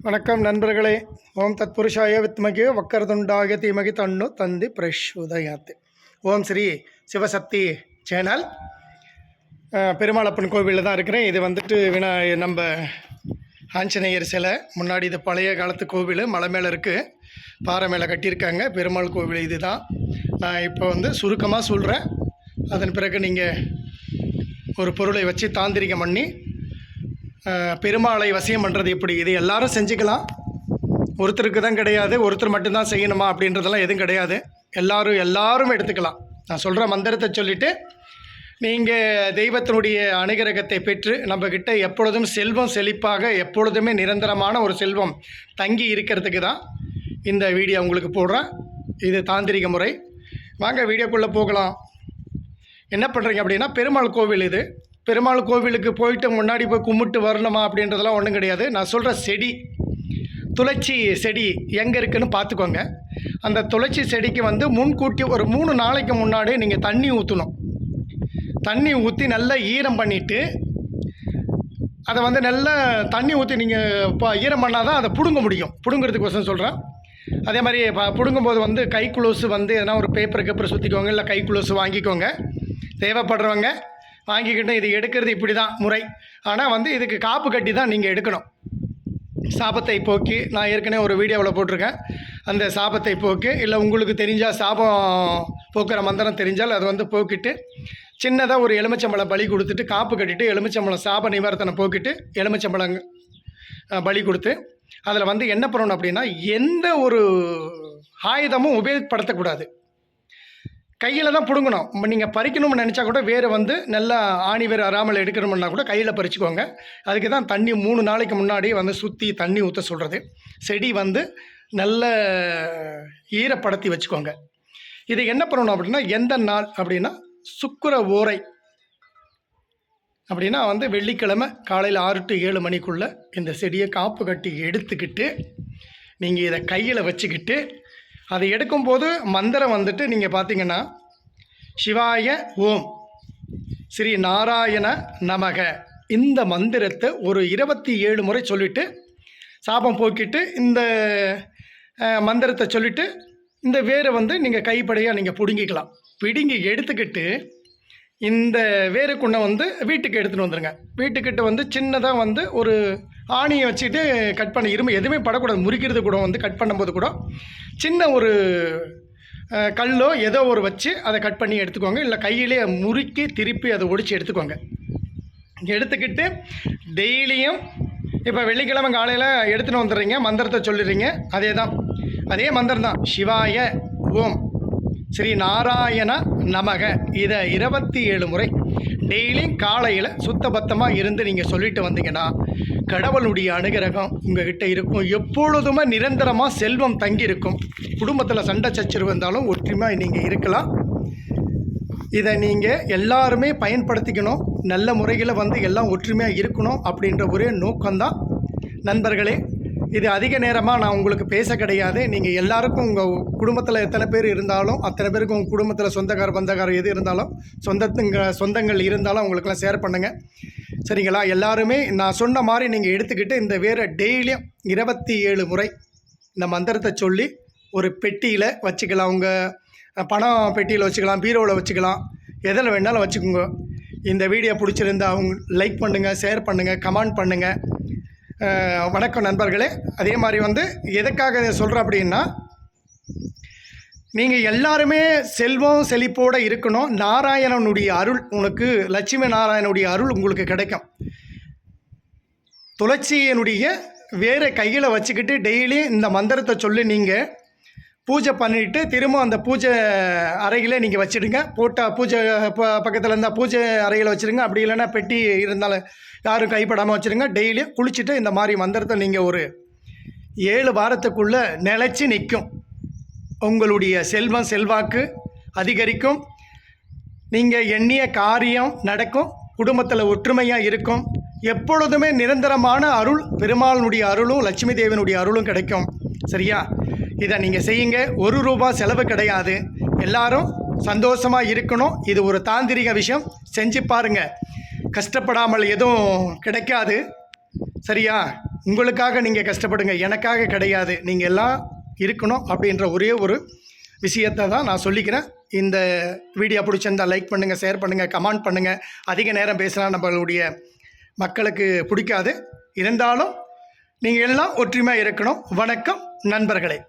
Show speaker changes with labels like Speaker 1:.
Speaker 1: வணக்கம் நண்பர்களே. ஓம் தத்புருஷாய வித்மகே வக்கரதுண்டாய தீமகி தன்னு தந்தி பிரச்சோதயாத். ஓம் ஸ்ரீ சிவசக்தி சேனல். பெருமாளப்பன் கோவிலில் தான் இருக்கிறேன். இது வந்துட்டு நம்ம ஆஞ்சநேயர் சிலை முன்னாடி. இது பழைய காலத்து கோவில், மலை மேலே இருக்குது, பாறை மேலே கட்டியிருக்காங்க. பெருமாள் கோவில் இது தான். நான் இப்போ சுருக்கமாக சொல்கிறேன். அதன் பிறகு நீங்கள் ஒரு பொருளை வச்சு தாந்திரிகம் பண்ணி பெருமாளை வசியம் பண்ணுறது எப்படி, இது எல்லாரும் செஞ்சுக்கலாம். ஒருத்தருக்கு தான் கிடையாது, ஒருத்தர் மட்டும்தான் செய்யணுமா அப்படின்றதெல்லாம் எதுவும் கிடையாது. எல்லாரும் எடுத்துக்கலாம். நான் சொல்கிற மந்திரத்தை சொல்லிவிட்டு நீங்கள் தெய்வத்தினுடைய அனுகிரகத்தை பெற்று நம்மக்கிட்ட எப்பொழுதும் செல்வம் செழிப்பாக, எப்பொழுதுமே நிரந்தரமான ஒரு செல்வம் தங்கி இருக்கிறதுக்கு தான் இந்த வீடியோ உங்களுக்கு போடுறேன். இது தாந்திரிக முறை. வாங்க வீடியோக்குள்ளே போகலாம். என்ன பண்ணுறீங்க அப்படின்னா, பெருமாள் கோவில் இது. பெருமாள் கோவிலுக்கு போயிட்டு முன்னாடி போய் கும்பிட்டு வரணுமா அப்படின்றதெல்லாம் ஒன்றும் கிடையாது. நான் சொல்கிற செடி, துளசி செடி எங்கே இருக்குதுன்னு பார்த்துக்கோங்க. அந்த துளசி செடிக்கு முன்கூட்டி ஒரு 3 நாளைக்கு முன்னாடி நீங்கள் தண்ணி ஊற்றணும். தண்ணி ஊற்றி நல்லா ஈரம் பண்ணிவிட்டு அதை நல்லா தண்ணி ஊற்றி நீங்கள் இப்போ ஈரம் பண்ணால் தான் அதை பிடுங்க முடியும். பிடுங்கிறதுக்கோசம் சொல்கிறேன். அதே மாதிரி பிடுங்கும்போது கைக்குலோசு எதனா ஒரு பேப்பர் சுற்றிக்கோங்க, இல்லை கைக்குலோசு வாங்கிக்கோங்க. தேவைப்படுறவங்க வாங்கிக்கிட்டு இது எடுக்கிறது இப்படி தான் முறை. ஆனால் இதுக்கு காப்பு கட்டி தான் நீங்கள் எடுக்கணும். சாபத்தை போக்கி, நான் ஏற்கனவே ஒரு வீடியோவில் போட்டிருக்கேன். அந்த சாபத்தை போக்கி, இல்லை உங்களுக்கு தெரிஞ்சால் சாபம் போக்குற மந்திரம் தெரிஞ்சால் அது போக்கிட்டு சின்னதாக ஒரு எலுமிச்சம்பழம் பலி கொடுத்துட்டு, காப்பு கட்டிட்டு எலுமிச்சம்பழம் சாப நிவாரணத்தை போக்கிட்டு எலுமிச்சம்பழம் பலி கொடுத்து அதில் என்ன பண்ணணும் அப்படின்னா, எந்த ஒரு ஆயுதமும் உபயோகப்படுத்தக்கூடாது. கையில் தான் பிடுங்கணும். நீங்கள் பறிக்கணும்னு நினச்சா கூட வேறு நல்லா ஆணி வேறு அறாமல் எடுக்கணும்னா கூட கையில் பறிச்சுக்கோங்க. அதுக்கு தான் தண்ணி 3 நாளைக்கு முன்னாடி சுற்றி தண்ணி ஊற்ற சொல்கிறது. செடி நல்ல ஈரப்படுத்தி வச்சுக்கோங்க. இது என்ன பண்ணணும் அப்படின்னா, எந்த நாள் அப்படின்னா சுக்கிர ஓரை அப்படின்னா வெள்ளிக்கிழமை காலையில் 6 to 7 மணிக்குள்ளே இந்த செடியை காப்பு கட்டி எடுத்துக்கிட்டு நீங்கள் இதை கையில் வச்சுக்கிட்டு அதை எடுக்கும்போது மந்திரம் நீங்கள் பார்த்தீங்கன்னா, சிவாய ஓம் ஸ்ரீ நாராயண நமக, இந்த மந்திரத்தை ஒரு 27 முறை சொல்லிவிட்டு சாபம் போக்கிட்டு இந்த மந்திரத்தை சொல்லிவிட்டு இந்த வேரை நீங்கள் கைப்படையாக நீங்கள் பிடுங்கிக்கலாம். பிடுங்கி எடுத்துக்கிட்டு இந்த வேருக்குண்ணை வீட்டுக்கு எடுத்துகிட்டு வந்துடுங்க. வீட்டுக்கிட்ட சின்னதாக ஒரு ஆணியை வச்சுட்டு கட் பண்ணி, எதுவுமே படக்கூடாது. முறிக்கிறது கூட கட் பண்ணும்போது கூட சின்ன ஒரு கல்லோ ஏதோ ஒரு வச்சு அதை கட் பண்ணி எடுத்துக்கோங்க. இல்லை கையிலே முறுக்கி திருப்பி அதை ஒடிச்சு எடுத்துக்கோங்க. எடுத்துக்கிட்டு டெய்லியும் இப்போ வெள்ளிக்கிழமை காலையில் எடுத்துகிட்டு வந்துடுறீங்க, மந்திரத்தை சொல்லிடுறீங்க. அதே மந்திரம் தான், சிவாய ஓம் ஸ்ரீ நாராயண நமக. இதை 27 முறை டெய்லியும் காலையில் சுத்தபத்தமாக இருந்து நீங்கள் சொல்லிட்டு வந்தீங்கன்னா கடவுளுடைய அனுகிரகம் உங்கள்கிட்ட இருக்கும். எப்பொழுதுமே நிரந்தரமாக செல்வம் தங்கி இருக்கும். குடும்பத்தில் சண்டை சச்சரவு இருந்தாலும் ஒற்றுமையாக நீங்கள் இருக்கலாம். இதை நீங்கள் எல்லாருமே பயன்படுத்திக்கணும். நல்ல முறையில் எல்லாம் ஒற்றுமையாக இருக்கணும் அப்படின்ற ஒரே நோக்கம்தான் நண்பர்களே. இது அதிக நேரமாக நான் உங்களுக்கு பேச கிடையாது. நீங்கள் எல்லாருக்கும் உங்கள் குடும்பத்தில் எத்தனை பேர் இருந்தாலும் அத்தனை பேருக்கு உங்கள் குடும்பத்தில் சொந்தக்கார பந்தக்காரர் எது இருந்தாலும் சொந்தங்கள் இருந்தாலும் அவங்களுக்கெல்லாம் ஷேர் பண்ணுங்கள், சரிங்களா? எல்லாருமே நான் சொன்ன மாதிரி நீங்கள் எடுத்துக்கிட்டு இந்த வேறு டெய்லியும் 27 முறை இந்த மந்திரத்தை சொல்லி ஒரு பெட்டியில் வச்சுக்கலாம். உங்கள் பணம் பெட்டியில் வச்சுக்கலாம், பீரோவில் வச்சுக்கலாம், எதில் வேணாலும் வச்சுக்கோங்க. இந்த வீடியோ பிடிச்சிருந்தா அவங்க லைக் பண்ணுங்கள், ஷேர் பண்ணுங்கள், கமெண்ட் பண்ணுங்கள். வணக்கம் நண்பர்களே. அதே மாதிரி எதுக்காக சொல்கிறேன் அப்படின்னா, நீங்கள் எல்லாருமே செல்வம் செழிப்போடு இருக்கணும். நாராயணனுடைய அருள் உனக்கு, லட்சுமி நாராயணனுடைய அருள் உங்களுக்கு கிடைக்கும். துளசியினுடைய வேறு கையில் வச்சுக்கிட்டு டெய்லி இந்த மந்திரத்தை சொல்லி நீங்கள் பூஜை பண்ணிவிட்டு திரும்ப அந்த பூஜை அறையில் நீங்கள் வச்சுடுங்க. போட்டால் பூஜை பக்கத்தில் இருந்தால் பூஜை அறையில் வச்சுருங்க. அப்படி இல்லைன்னா பெட்டி இருந்தாலும் யாரும் கைப்படாமல் வச்சுருங்க. டெய்லியும் குளிச்சுட்டு இந்த மாதிரி மந்திரத்தை நீங்கள் ஒரு 7 வாரத்துக்குள்ளே நிலச்சி நிற்கும். உங்களுடைய செல்வம் செல்வாக்கு அதிகரிக்கும். நீங்கள் எண்ணிய காரியம் நடக்கும். குடும்பத்தில் ஒற்றுமையாக இருக்கும். எப்பொழுதுமே நிரந்தரமான அருள், பெருமாளுடைய அருளும் லட்சுமி தேவனுடைய அருளும் கிடைக்கும். சரியா? இதை நீங்கள் செய்யுங்க. ₹1 செலவு கிடையாது. எல்லாரும் சந்தோஷமாக இருக்கணும். இது ஒரு தாந்திரிக விஷயம். செஞ்சு பாருங்கள். கஷ்டப்படாமல் எதுவும் கிடைக்காது. சரியா? உங்களுக்காக நீங்கள் கஷ்டப்படுங்க, எனக்காக கிடையாது. நீங்கள் எல்லாம் இருக்கணும் அப்படின்ற ஒரே ஒரு விஷயத்தை தான் நான் சொல்லிக்கிறேன். இந்த வீடியோ பிடிச்சிருந்தா லைக் பண்ணுங்கள், ஷேர் பண்ணுங்கள், கமெண்ட் பண்ணுங்கள். அதிக நேரம் பேசினா நம்மளுடைய மக்களுக்கு பிடிக்காது. இருந்தாலும் நீங்கள் எல்லாம் ஒற்றுமையாக இருக்கணும். வணக்கம் நண்பர்களே.